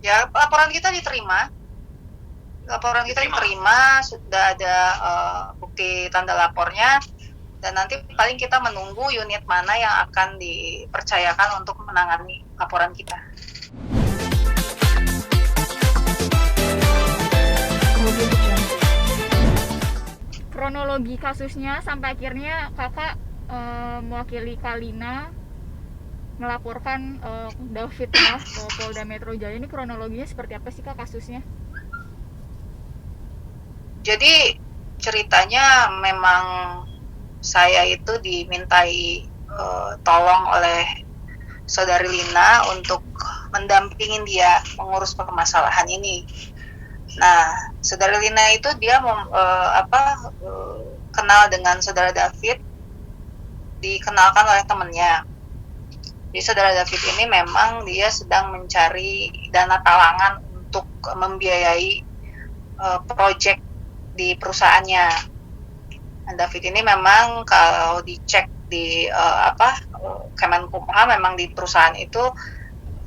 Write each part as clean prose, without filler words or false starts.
Ya, laporan kita diterima, sudah ada bukti tanda lapornya, dan nanti paling kita menunggu unit mana yang akan dipercayakan untuk menangani laporan kita. Kronologi kasusnya sampai akhirnya kakak mewakili Kalina melaporkan David ke Polda Metro Jaya, ini kronologinya seperti apa sih kak kasusnya? Jadi ceritanya memang saya itu dimintai tolong oleh saudari Lina untuk mendampingin dia mengurus permasalahan ini. Nah, saudari Lina itu dia kenal dengan saudara David, dikenalkan oleh temannya. Jadi saudara David ini memang dia sedang mencari dana talangan untuk membiayai proyek di perusahaannya. Dan David ini memang kalau dicek di Kemenkumham memang di perusahaan itu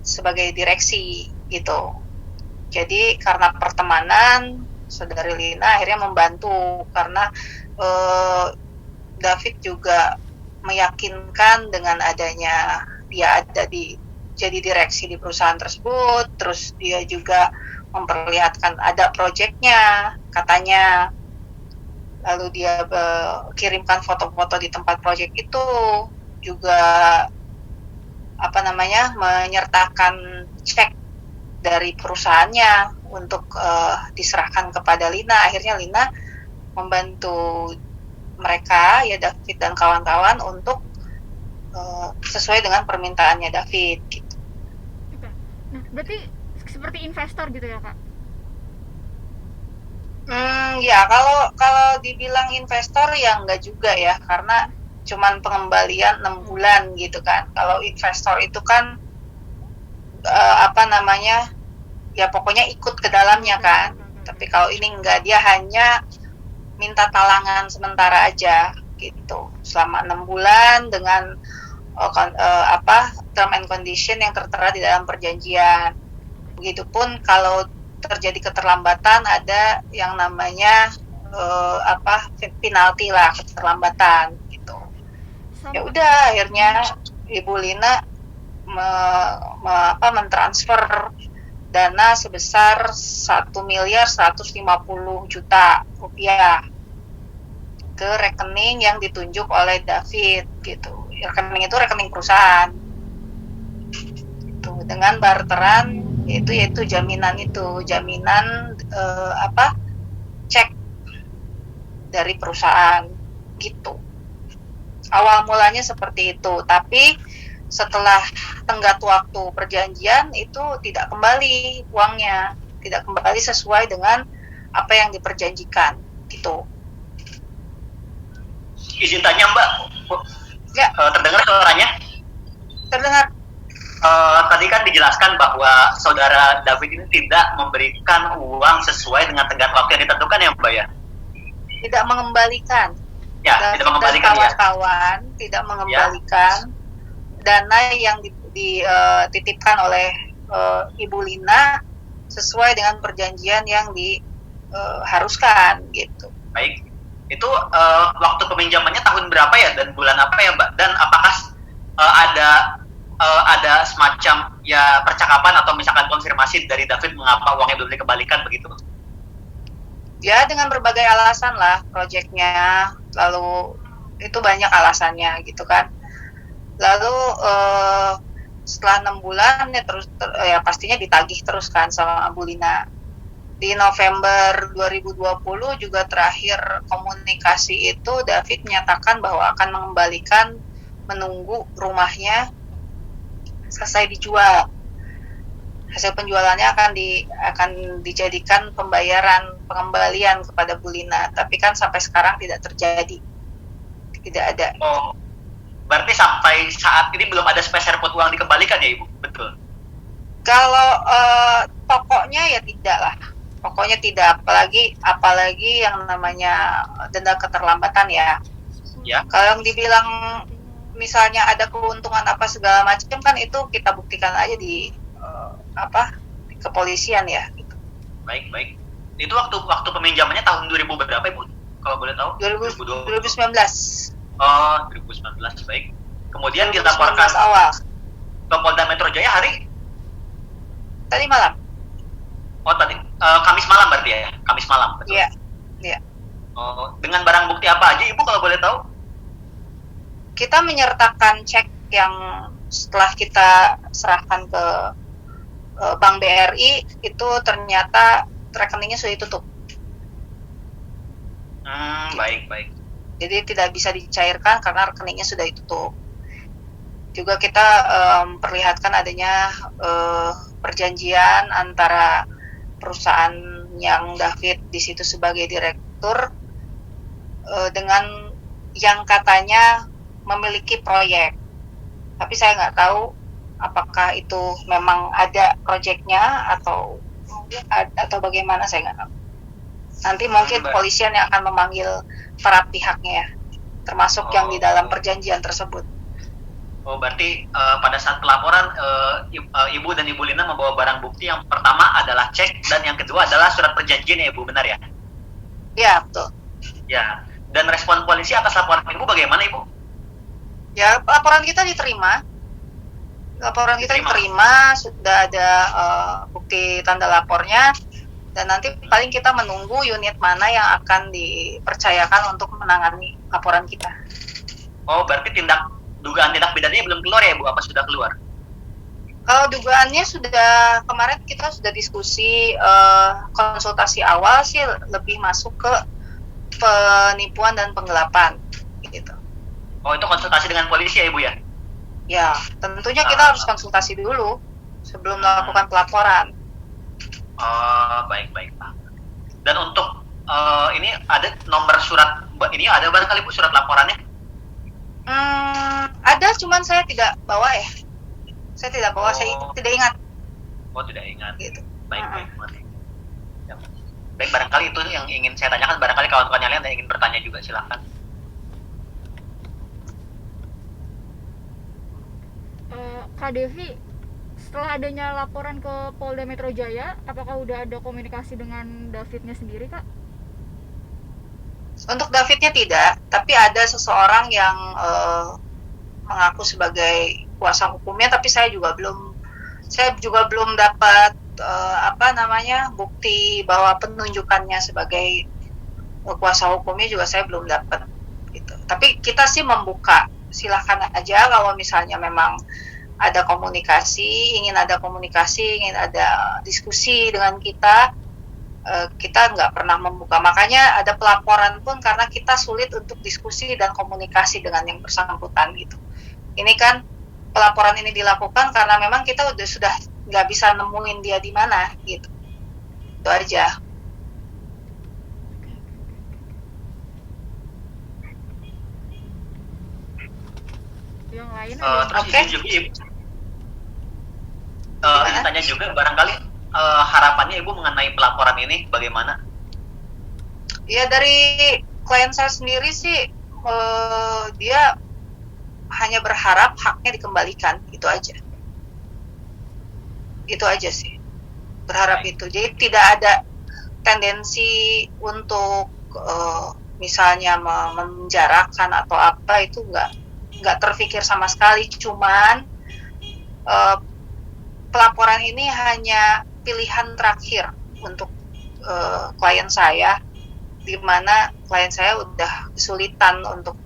sebagai direksi gitu. Jadi karena pertemanan, saudari Lina akhirnya membantu karena David juga meyakinkan dengan adanya dia ada jadi direksi di perusahaan tersebut, terus dia juga memperlihatkan ada proyeknya katanya, lalu dia kirimkan foto-foto di tempat proyek itu, juga menyertakan cek dari perusahaannya untuk diserahkan kepada Lina. Akhirnya Lina membantu mereka, ya David dan kawan-kawan, untuk sesuai dengan permintaannya David gitu. Nah, berarti seperti investor gitu ya kak? Ya kalau dibilang investor ya enggak juga ya, karena cuman pengembalian 6 bulan gitu kan. Kalau investor itu kan ya pokoknya ikut ke dalamnya kan. Tapi kalau ini enggak, dia hanya minta talangan sementara aja gitu selama 6 bulan dengan term and condition yang tertera di dalam perjanjian. Begitupun kalau terjadi keterlambatan ada yang namanya penalti lah, keterlambatan gitu. Ya udah akhirnya Ibu Lina mentransfer dana sebesar 1.150.000.000 rupiah ke rekening yang ditunjuk oleh David gitu. Rekening itu rekening perusahaan gitu, dengan barteran yaitu jaminan cek dari perusahaan gitu. Awal mulanya seperti itu, tapi setelah tenggat waktu perjanjian itu tidak kembali uangnya, tidak kembali sesuai dengan apa yang diperjanjikan gitu. Izin tanya Mbak, ya. Terdengar suaranya? Terdengar. Tadi kan dijelaskan bahwa saudara David ini tidak memberikan uang sesuai dengan tenggat waktu yang ditentukan ya Mbak ya? Tidak mengembalikan. Ya, tidak mengembalikan dan kawan-kawan ya. Tidak mengembalikan dana yang dititipkan oleh Ibu Lina sesuai dengan perjanjian yang diharuskan gitu. Baik. Itu waktu peminjamannya tahun berapa ya dan bulan apa ya Mbak? Dan apakah ada semacam ya percakapan atau misalkan konfirmasi dari David mengapa uangnya belum dikembalikan begitu? Ya dengan berbagai alasan lah proyeknya, lalu itu banyak alasannya gitu kan. Lalu setelah 6 bulan ya pastinya ditagih terus kan sama Bu Lina. Di November 2020 juga terakhir komunikasi itu David menyatakan bahwa akan mengembalikan menunggu rumahnya selesai dijual. Hasil penjualannya akan dijadikan pengembalian kepada Bu Lina, tapi kan sampai sekarang tidak terjadi, tidak ada. Oh, berarti sampai saat ini belum ada spesial uang dikembalikan ya Ibu, betul? Kalau pokoknya ya tidak lah. Pokoknya tidak, apalagi yang namanya denda keterlambatan ya. Ya. Kalau yang dibilang misalnya ada keuntungan apa segala macam kan itu kita buktikan aja di kepolisian ya. Baik. Itu waktu peminjamannya tahun 2000 berapa Ibu? Kalau boleh tahu? 2019. Oh, 2019, baik. Kemudian 2019 dilaporkan awal. ke Polda Metro Jaya hari Tadi malam. Kamis malam berarti ya? Kamis malam, betul? Iya. Oh, dengan barang bukti apa aja Ibu kalau boleh tahu? Kita menyertakan cek yang setelah kita serahkan ke Bank BRI itu ternyata rekeningnya sudah ditutup. Baik. Jadi tidak bisa dicairkan karena rekeningnya sudah ditutup. Juga kita memperlihatkan adanya perjanjian antara perusahaan yang David di situ sebagai direktur dengan yang katanya memiliki proyek. Tapi saya nggak tahu apakah itu memang ada proyeknya atau bagaimana, saya nggak tahu. Nanti mungkin kepolisian yang akan memanggil para pihaknya ya, termasuk yang di dalam perjanjian tersebut. Oh, berarti pada saat pelaporan Ibu dan Ibu Lina membawa barang bukti yang pertama adalah cek dan yang kedua adalah surat perjanjian ya Ibu, benar ya? Ya, betul. Ya, dan respon polisi atas laporan Ibu bagaimana Ibu? Ya, laporan kita diterima. Sudah ada bukti tanda lapornya, dan nanti paling kita menunggu unit mana yang akan dipercayakan untuk menangani laporan kita. Oh, berarti dugaan tindak pidananya belum keluar ya Bu? Apa sudah keluar? Kalau dugaannya kemarin kita sudah diskusi, konsultasi awal sih lebih masuk ke penipuan dan penggelapan gitu. Oh, itu konsultasi dengan polisi ya Ibu ya? Ya, tentunya kita harus konsultasi dulu sebelum melakukan pelaporan. Oh, baik Pak. Dan untuk ini ada nomor surat, ini ada barangkali Bu surat laporannya? Ada, cuman saya tidak bawa ya. Saya tidak bawa, saya tidak ingat. Oh, tidak ingat. Gitu. Baik. Ya. Baik, barangkali itu yang ingin saya tanyakan. Barangkali kawan-kawan yang lain yang ingin bertanya juga, silakan. Kak Devi, setelah adanya laporan ke Polda Metro Jaya, apakah udah ada komunikasi dengan Davidnya sendiri, Kak? Untuk Davidnya tidak, tapi ada seseorang yang mengaku sebagai kuasa hukumnya, tapi saya juga belum dapat bukti bahwa penunjukannya sebagai kuasa hukumnya juga saya belum dapat gitu. Tapi kita sih membuka, silahkan aja kalau misalnya memang ada komunikasi, ingin ada diskusi dengan kita nggak pernah membuka. Makanya ada pelaporan pun karena kita sulit untuk diskusi dan komunikasi dengan yang bersangkutan gitu. Ini kan pelaporan ini dilakukan karena memang kita sudah nggak bisa nemuin dia di mana gitu. Itu aja. Yang lain terus izin juga Ibu. Ingin tanya juga barangkali harapannya Ibu mengenai pelaporan ini bagaimana? Ya, dari klien saya sendiri sih dia hanya berharap haknya dikembalikan, itu aja sih, berharap itu. Jadi tidak ada tendensi untuk misalnya memenjarakan atau apa, itu nggak terfikir sama sekali. Cuman pelaporan ini hanya pilihan terakhir untuk klien saya, di mana klien saya udah kesulitan untuk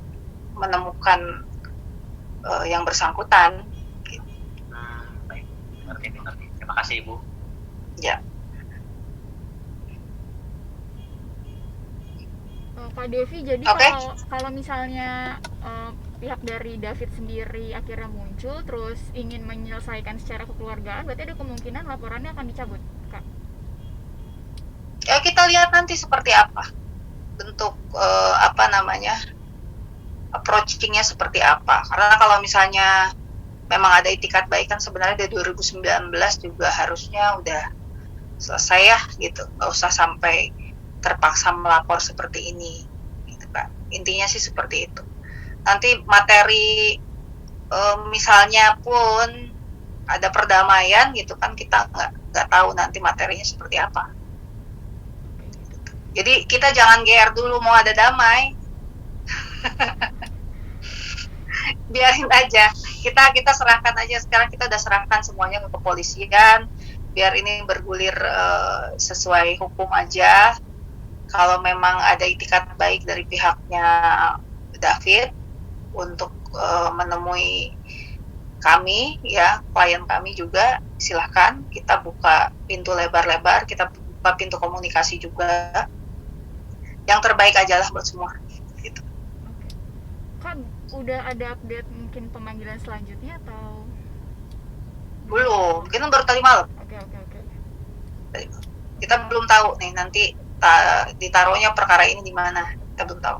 menemukan yang bersangkutan. Baik, ngerti. Terima kasih Ibu. Ya. Kak Devi, jadi kalau misalnya pihak dari David sendiri akhirnya muncul terus ingin menyelesaikan secara kekeluargaan, berarti ada kemungkinan laporannya akan dicabut, Kak? Ya, kita lihat nanti seperti apa bentuk approachingnya seperti apa. Karena kalau misalnya memang ada itikat baik kan sebenarnya dari 2019 juga harusnya udah selesai ya gitu, nggak usah sampai terpaksa melapor seperti ini gitu Kak. Intinya sih seperti itu. Nanti materi misalnya pun ada perdamaian gitu kan, kita nggak tahu nanti materinya seperti apa. Jadi kita jangan GR dulu mau ada damai. Biarin aja, kita serahkan aja. Sekarang kita udah serahkan semuanya ke kepolisian, biar ini bergulir sesuai hukum aja. Kalau memang ada itikat baik dari pihaknya David untuk menemui kami, ya klien kami juga, silahkan, kita buka pintu lebar-lebar, kita buka pintu komunikasi juga. Yang terbaik aja lah buat semua. Gitu. Kan udah ada update mungkin pemanggilan selanjutnya atau Belum, kita baru tadi malam. Oke. Kita belum tahu nih nanti ditaruhnya perkara ini di mana, kita belum tahu.